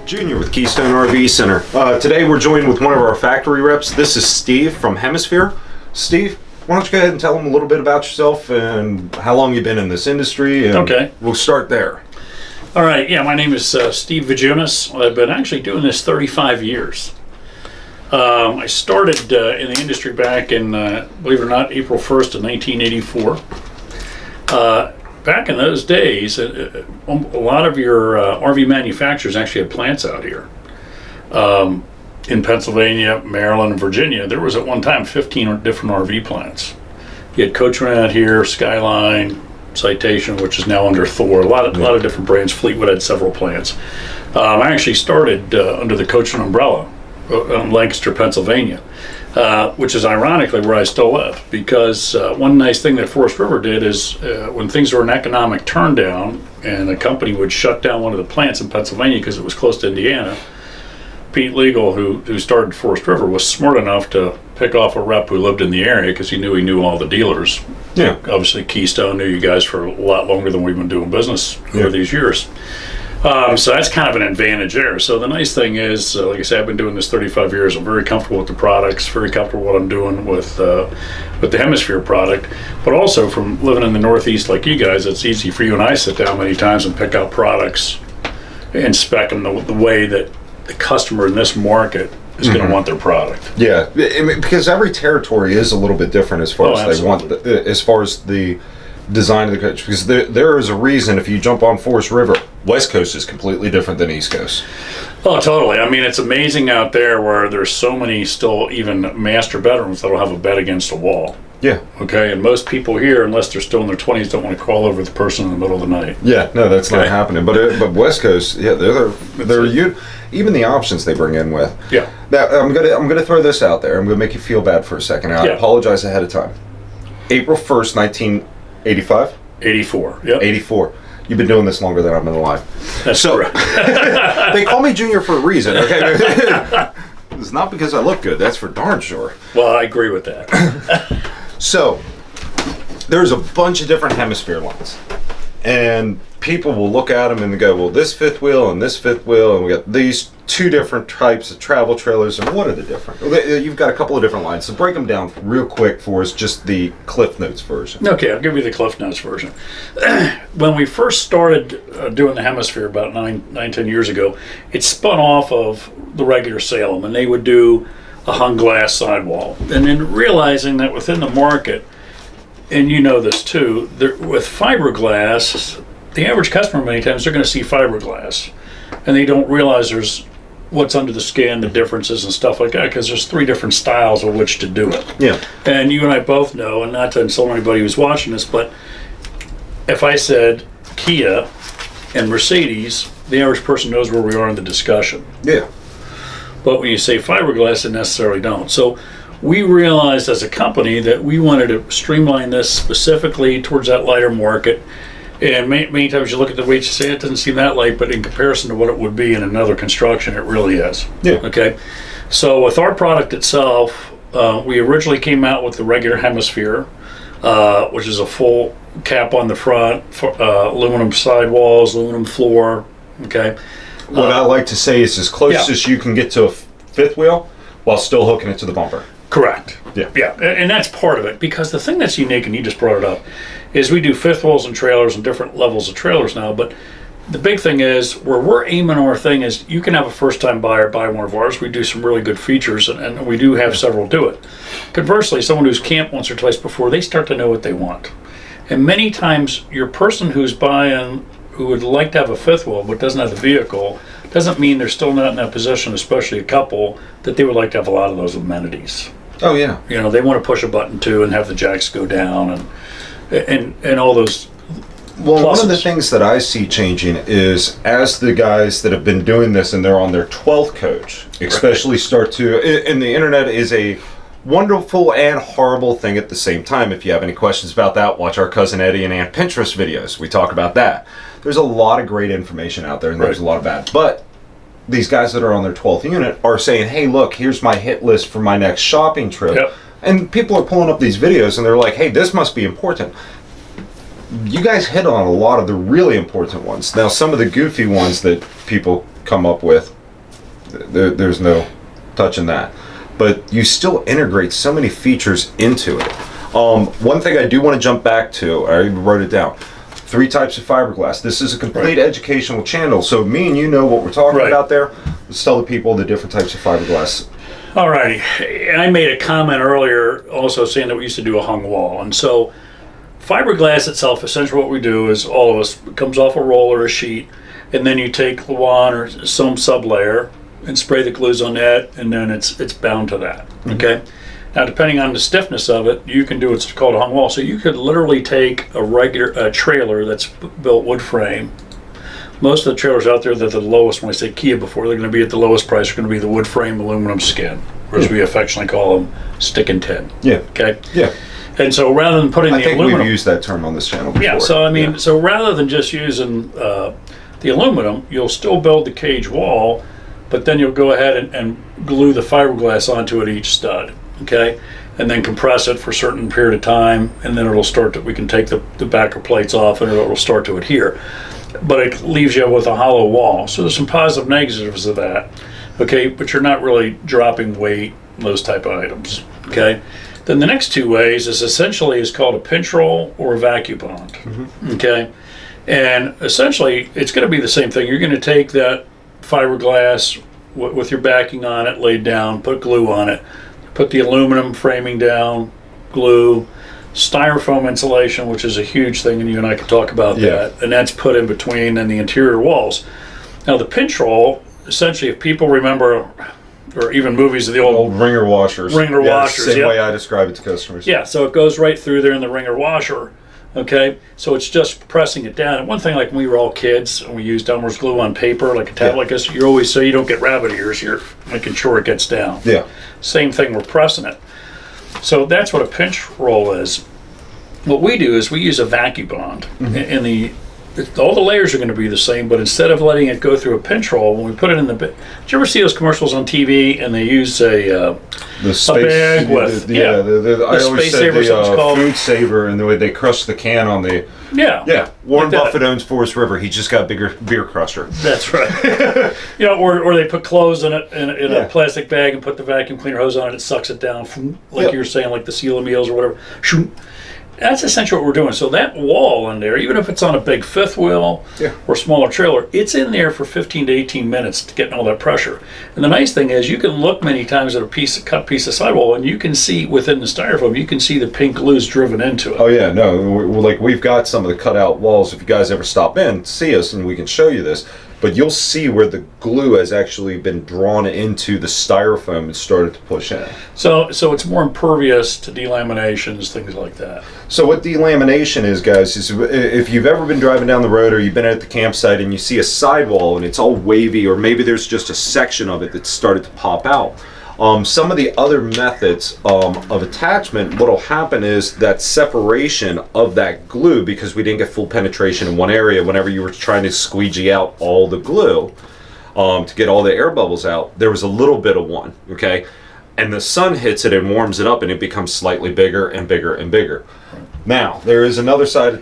Junior with Keystone RV Center. Today we're joined with one of our factory reps. This is Steve from Hemisphere. Steve, why don't you go ahead and tell them a little bit about yourself and how long you've been in this industry, and okay, we'll start there. All right, yeah, my name is Steve Vajunas. I've been actually doing this 35 years. I started in the industry back in, believe it or not, April 1st of 1984. Back in those days, a lot of your RV manufacturers actually had plants out here. In Pennsylvania, Maryland, and Virginia, there was at one time 15 different RV plants. You had Coachman out here, Skyline, Citation, which is now under Thor, a lot of different brands. Fleetwood had several plants. I actually started under the Coachman umbrella in Lancaster, Pennsylvania, which is ironically where I still live, because one nice thing that Forest River did is when things were an economic turndown and a company would shut down one of the plants in Pennsylvania because it was close to Indiana, Pete Legal, who started Forest River, was smart enough to pick off a rep who lived in the area because he knew all the dealers. Yeah. Obviously Keystone knew you guys for a lot longer than we've been doing business over these years. So that's kind of an advantage there. So the nice thing is, like I said, I've been doing this 35 years. I'm very comfortable with the products, very comfortable with what I'm doing with the Hemisphere product. But also from living in the Northeast like you guys, it's easy for you and I sit down many times and pick out products and spec them the way that the customer in this market is going to want their product. Yeah, I mean, because every territory is a little bit different as far as they want, as far as the design of the coach. Because there is a reason if you jump on Forest River, West Coast is completely different than East Coast. Oh, totally. I mean, it's amazing out there where there's so many still even master bedrooms that'll have a bed against a wall. Yeah. Okay, and most people here, unless they're still in their 20s, don't want to crawl over the person in the middle of the night. Yeah, no, that's not happening. But West Coast, yeah, they're even the options they bring in with. Yeah. Now, I'm gonna throw this out there. I'm gonna make you feel bad for a second. I apologize ahead of time. April 1st, 1985. 84. Yep. 84. You've been doing this longer than I've been alive. That's correct. They call me Junior for a reason. Okay. It's not because I look good. That's for darn sure. Well, I agree with that. So, there's a bunch of different Hemisphere lines. And people will look at them and go, well, this fifth wheel and this fifth wheel, and we got these two different types of travel trailers, and what are the different? You've got a couple of different lines, so break them down real quick for us, just the Cliff Notes version. Okay, I'll give you the Cliff Notes version. When we first started doing the Hemisphere about 10 years ago, it spun off of the regular Salem, and they would do a hung glass sidewall. And then realizing that within the market, and you know this too, with fiberglass, the average customer many times they're going to see fiberglass, and they don't realize there's what's under the skin, the differences and stuff like that, because there's 3 different styles of which to do it. Yeah. And you and I both know, and not to insult anybody who's watching this, but if I said Kia and Mercedes, the average person knows where we are in the discussion. Yeah. But when you say fiberglass, they necessarily don't. So we realized as a company that we wanted to streamline this specifically towards that lighter market. And many times you look at the weight, you say it doesn't seem that light, but in comparison to what it would be in another construction, it really is. Yeah. Okay. So with our product itself, we originally came out with the regular Hemisphere, which is a full cap on the front, aluminum sidewalls, aluminum floor. Okay. What I like to say is as close as you can get to a fifth wheel while still hooking it to the bumper. Correct. Yeah. Yeah, and that's part of it, because the thing that's unique, and you just brought it up, is we do fifth wheels and trailers and different levels of trailers now, but the big thing is where we're aiming our thing is you can have a first-time buyer buy one of ours. We do some really good features, and we do have several do it. Conversely, someone who's camped once or twice before, they start to know what they want. And many times your person who's buying, who would like to have a fifth wheel but doesn't have the vehicle, doesn't mean they're still not in that position, especially a couple, that they would like to have a lot of those amenities. Oh yeah. You know, they want to push a button too and have the jacks go down and all those. Well, pluses. One of the things that I see changing is as the guys that have been doing this and they're on their 12th coach, especially start to, and the internet is a wonderful and horrible thing at the same time. If you have any questions about that, watch our Cousin Eddie and Aunt Pinterest videos. We talk about that. There's a lot of great information out there and there's a lot of bad. But these guys that are on their 12th unit are saying, hey, look, here's my hit list for my next shopping trip. Yep. And people are pulling up these videos and they're like, hey, this must be important. You guys hit on a lot of the really important ones. Now, some of the goofy ones that people come up with, There's no touching that. But you still integrate so many features into it. One thing I do want to jump back to, I wrote it down. 3 types of fiberglass. This is a complete educational channel, so me and you know what we're talking about there. Let's tell the people the different types of fiberglass. All righty. And I made a comment earlier also saying that we used to do a hung wall. And so fiberglass itself, essentially what we do is all of us, it comes off a roll or a sheet, and then you take Luan or some sub-layer and spray the glues on that, and then it's bound to that, okay? Now, depending on the stiffness of it, you can do what's called a hung wall. So you could literally take a regular trailer that's built wood frame. Most of the trailers out there that are the lowest, when I say Kia before, they're going to be at the lowest price, are going to be the wood frame aluminum skin, or as we affectionately call them, stick and tin. Yeah. Okay? Yeah. And so rather than putting I the think aluminum... we've used that term on this channel before. Yeah, so I mean, so rather than just using the aluminum, you'll still build the cage wall, but then you'll go ahead and glue the fiberglass onto it each stud, okay? And then compress it for a certain period of time, and then it'll start to, we can take the backer plates off and it'll start to adhere. But it leaves you with a hollow wall. So there's some positive negatives of that, okay? But you're not really dropping weight, those type of items, okay? Then the next 2 ways is essentially is called a pinch roll or a vacuum bond, okay? And essentially, it's going to be the same thing. You're going to take that fiberglass with your backing on it, laid down, put glue on it, put the aluminum framing down, glue, styrofoam insulation, which is a huge thing, and you and I can talk about that, and that's put in between and the interior walls. Now, the pinch roll, essentially, if people remember, or even movies of the old ringer washers. Ringer washers, same way I describe it to customers. Yeah, so it goes right through there in the ringer washer. Okay, so it's just pressing it down. And one thing, like when we were all kids and we used Elmer's glue on paper, like a tab like this, you're always, so you don't get rabbit ears, you're making sure it gets down. Yeah. Same thing, we're pressing it. So that's what a pinch roll is. What we do is we use a vacuum bond. And all the layers are going to be the same, but instead of letting it go through a pinch roll, when we put it in the did you ever see those commercials on TV and they use a bag with I always said the food saver, and the way they crush the can on the Warren like Buffett owns Forest River. He just got a bigger beer crusher. That's right. Or they put clothes in a plastic bag and put the vacuum cleaner hose on it. It sucks it down, like you were saying, like the Seal of Meals or whatever. That's essentially what we're doing. So that wall in there, even if it's on a big fifth wheel or smaller trailer, it's in there for 15 to 18 minutes to get all that pressure. And the nice thing is you can look many times at a cut piece of sidewall, and you can see within the styrofoam, you can see the pink glues driven into it. Oh yeah, no, like we've got some of the cutout walls. If you guys ever stop in, see us, and we can show you this. But you'll see where the glue has actually been drawn into the styrofoam and started to push in. So it's more impervious to delaminations, things like that. So what delamination is, guys, is if you've ever been driving down the road or you've been at the campsite and you see a sidewall and it's all wavy, or maybe there's just a section of it that's started to pop out. Some of the other methods of attachment, what'll happen is that separation of that glue, because we didn't get full penetration in one area, whenever you were trying to squeegee out all the glue to get all the air bubbles out, there was a little bit of one, okay? And the sun hits it and warms it up, and it becomes slightly bigger and bigger and bigger. Now, there is another side of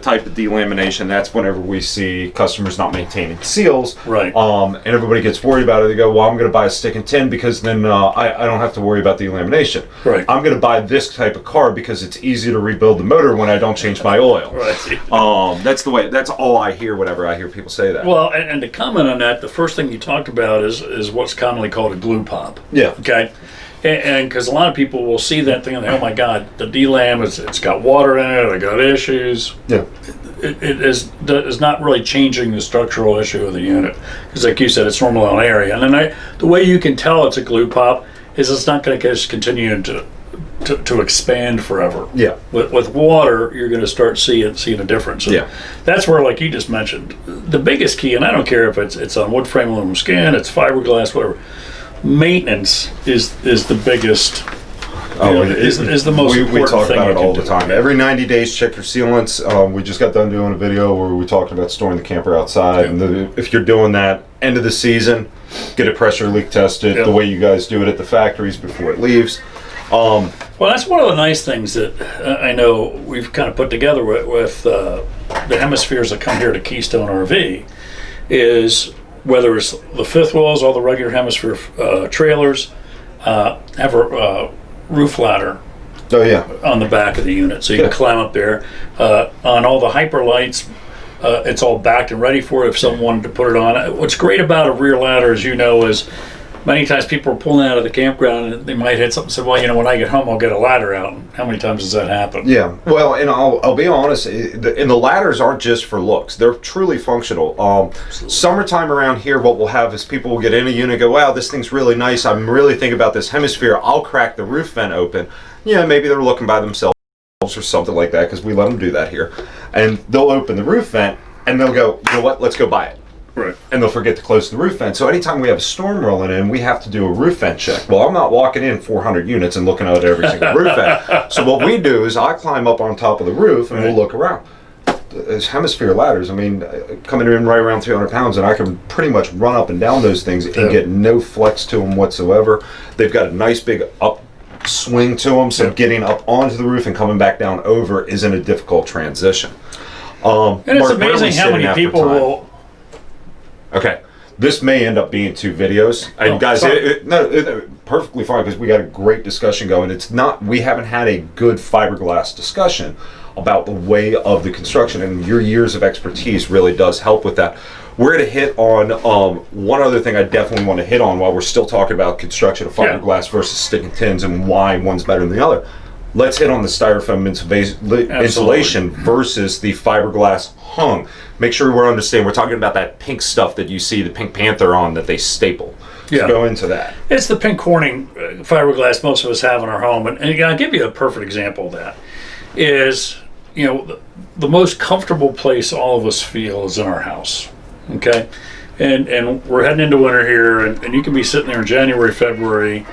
type of delamination. That's whenever we see customers not maintaining seals. Right. And everybody gets worried about it. They go, well, I'm going to buy a stick and tin because then I don't have to worry about delamination. Right. I'm going to buy this type of car because it's easy to rebuild the motor when I don't change my oil. Right. That's the way. That's all I hear whenever I hear people say that. Well, and to comment on that, the first thing you talked about is what's commonly called a glue pop. Yeah. Okay. And because a lot of people will see that thing and they, oh my God, the delam, it's got water in it, I got issues. Yeah. It is not really changing the structural issue of the unit. Because like you said, it's normal on area. And then the way you can tell it's a glue pop is it's not going to just continue to expand forever. Yeah. With water, you're going to start seeing a difference. And that's where, like you just mentioned, the biggest key, and I don't care if it's on wood frame, aluminum skin, it's fiberglass, whatever. Maintenance is the biggest. Is the most important thing. We talk about it all the time. Every 90 days, check your sealants. We just got done doing a video where we talked about storing the camper outside. And if you're doing that, end of the season, get it pressure leak tested the way you guys do it at the factories before it leaves. Well, that's one of the nice things that I know we've kind of put together with the Hemispheres that come here to Keystone RV is whether it's the fifth wheels, all the regular Hemisphere trailers, have a roof ladder Oh yeah. on the back of the unit, so you can climb up there. On all the HyperLytes, it's all backed and ready for it if someone wanted to put it on. What's great about a rear ladder, as you know, is many times people are pulling out of the campground and they might hit something and say, well, when I get home, I'll get a ladder out. How many times does that happen? Yeah, well, and I'll be honest, and the ladders aren't just for looks. They're truly functional. Summertime around here, what we'll have is people will get in a unit and go, wow, this thing's really nice. I'm really thinking about this Hemisphere. I'll crack the roof vent open. Yeah, maybe they're looking by themselves or something like that, because we let them do that here. And they'll open the roof vent and they'll go, you know what, let's go buy it. Right. And they'll forget to close the roof vent. So anytime we have a storm rolling in, we have to do a roof vent check. Well, I'm not walking in 400 units and looking at every single roof vent. So what we do is I climb up on top of the roof and we'll look around. As Hemisphere ladders, I mean, coming in right around 300 pounds, and I can pretty much run up and down those things and get no flex to them whatsoever. They've got a nice big upswing to them, so getting up onto the roof and coming back down over isn't a difficult transition. And it's amazing how many people will... Okay, this may end up being 2 videos. And guys, perfectly fine, because we got a great discussion going. It's not, we haven't had a good fiberglass discussion about the way of the construction, and your years of expertise really does help with that. We're going to hit on one other thing I definitely want to hit on while we're still talking about construction of fiberglass versus sticking tins and why one's better than the other. Let's hit on the styrofoam insulation versus the fiberglass hung. Make sure we're understanding, we're talking about that pink stuff that you see the Pink Panther on that they staple. So go into that. It's the pink Corning fiberglass most of us have in our home. And I'll give you a perfect example of that. Is, the most comfortable place all of us feel is in our house. Okay? And we're heading into winter here, and you can be sitting there in January, February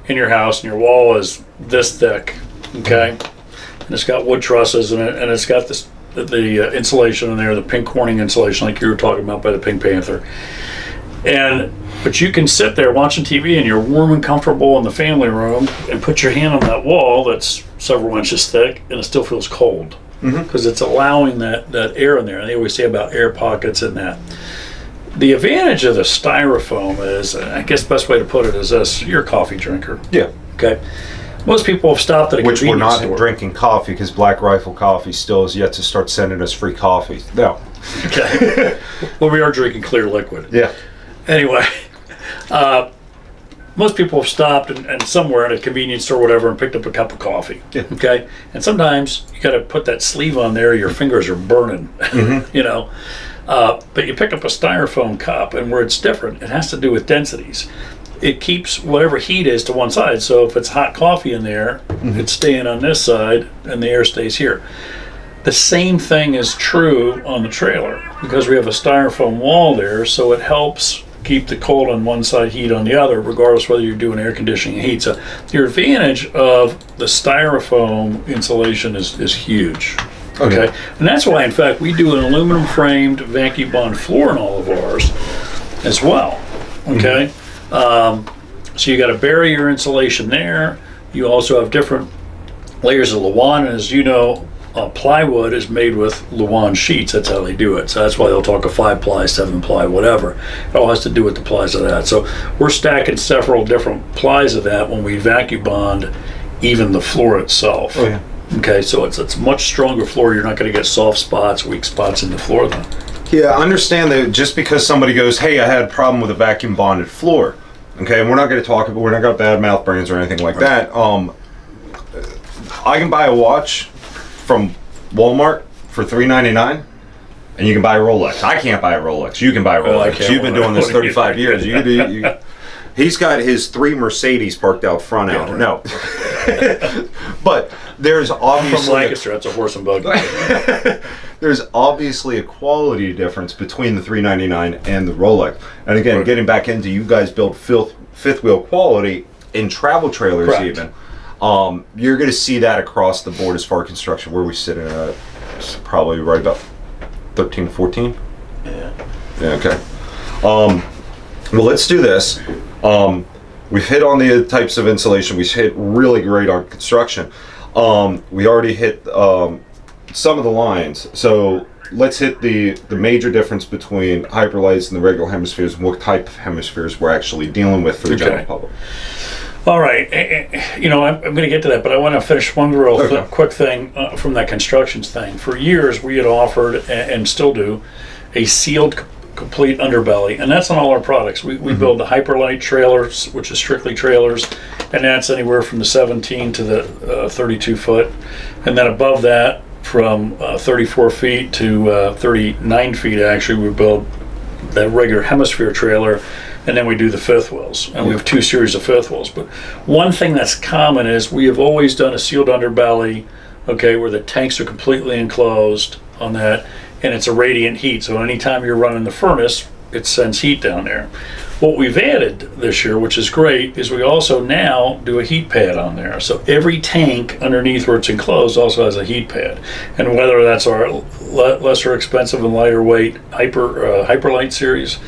in your house, and your wall is this thick. Okay, and it's got wood trusses and it's got the insulation in there, the pink Corning insulation, like you were talking about by the Pink Panther. But you can sit there watching TV and you're warm and comfortable in the family room and put your hand on that wall that's several inches thick and it still feels cold because it's allowing that air in there. And they always say about air pockets and that. The advantage of the styrofoam is, I guess the best way to put it is this: you're a coffee drinker. Yeah. Okay. Most people have stopped at a convenience store. Which we're not store. drinking coffee, because Black Rifle Coffee still has yet to start sending us free coffee. No. Okay. Well, we are drinking clear liquid. Yeah. Anyway, most people have stopped and somewhere at a convenience store or whatever and picked up a cup of coffee. Yeah. Okay. And sometimes you got to put that sleeve on there, your fingers are burning, But you pick up a styrofoam cup, and where it's different, it has to do with densities. It keeps whatever heat is to one side. So if it's hot coffee in there, it's staying on this side and the air stays here. The same thing is true on the trailer because we have a styrofoam wall there, so it helps keep the cold on one side, heat on the other, regardless whether you're doing air conditioning or heat. So your advantage of the styrofoam insulation is huge. Okay. And that's why, in fact, we do an aluminum framed vacuum bond floor in all of ours as well. Okay. So you got a barrier insulation there. You also have different layers of Luan, and as you know, plywood is made with Luan sheets. That's how they do it. So that's why they'll talk a 5-ply, 7-ply, whatever. It all has to do with the plies of that. So we're stacking several different plies of that when we vacuum bond even the floor itself. Oh yeah. Okay, so it's a much stronger floor. You're not going to get soft spots, weak spots in the floor then. Yeah, I understand that just because somebody goes, hey, I had a problem with a vacuum bonded floor, okay, and we're not going to talk about, we're not going to bad mouth brands or anything like that. I can buy a watch from Walmart for $3.99, and you can buy a Rolex. I can't buy a Rolex. You can buy a Rolex. You've been doing this 35 years. He's got his 3 Mercedes parked out front out. No. But there's obviously... From Lancaster, that's a horse and buggy. There's obviously a quality difference between the $3.99 and the Rolex. And again, getting back into, you guys build fifth wheel quality in travel trailers. Correct. Even. You're going to see that across the board as far as construction. Where we sit at, probably right about 13 to 14. Yeah. Okay. Well, let's do this. We've hit on the types of insulation. We've hit really great on construction. We already hit some of the lines. So let's hit the major difference between HyperLytes and the regular hemispheres, and what type of hemispheres we're actually dealing with for the general public. All right, you know, I'm going to get to that, but I want to finish one real quick thing from that constructions thing. For years, we had offered, and still do, a sealed complete underbelly, and that's on all our products. We build the HyperLyte trailers, which is strictly trailers, and that's anywhere from the 17 to the 32 foot, and then above that, from 34 feet to 39 feet, actually, we build that regular hemisphere trailer, and then we do the fifth wheels, and we have 2 series of fifth wheels. But one thing that's common is we have always done a sealed underbelly, okay, where the tanks are completely enclosed on that, and it's a radiant heat, so anytime you're running the furnace, it sends heat down there. What we've added this year, which is great, is we also now do a heat pad on there. So every tank underneath where it's enclosed also has a heat pad. And whether that's our lesser expensive and lighter weight HyperLyte series,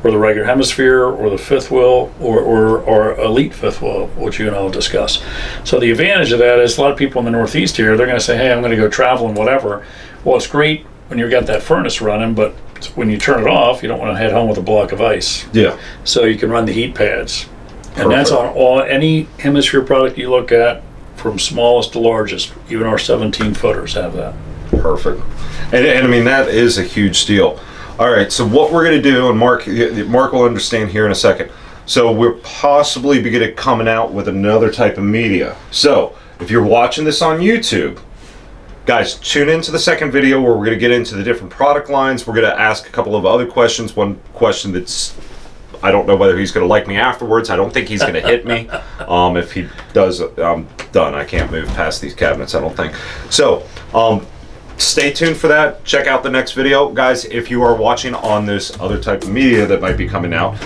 or the regular hemisphere, or the fifth wheel, or elite fifth wheel, which you and I will discuss. So the advantage of that is a lot of people in the Northeast here, they're going to say, hey, I'm going to go traveling, whatever. Well, it's great when you've got that furnace running, but when you turn it off, you don't want to head home with a block of ice. Yeah. So you can run the heat pads. And that's on any hemisphere product you look at, from smallest to largest. Even our 17 footers have that. Perfect. And I mean, that is a huge deal. All right, so what we're going to do, and Mark will understand here in a second. So we're possibly beginning coming out with another type of media. So if you're watching this on YouTube, guys, tune into the second video where we're going to get into the different product lines. We're going to ask a couple of other questions. One question that's, I don't know whether he's going to like me afterwards. I don't think he's going to hit me. If he does, I'm done. I can't move past these cabinets, I don't think. So stay tuned for that. Check out the next video. Guys, if you are watching on this other type of media that might be coming out,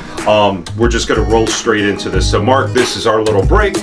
we're just going to roll straight into this. So Mark, this is our little break.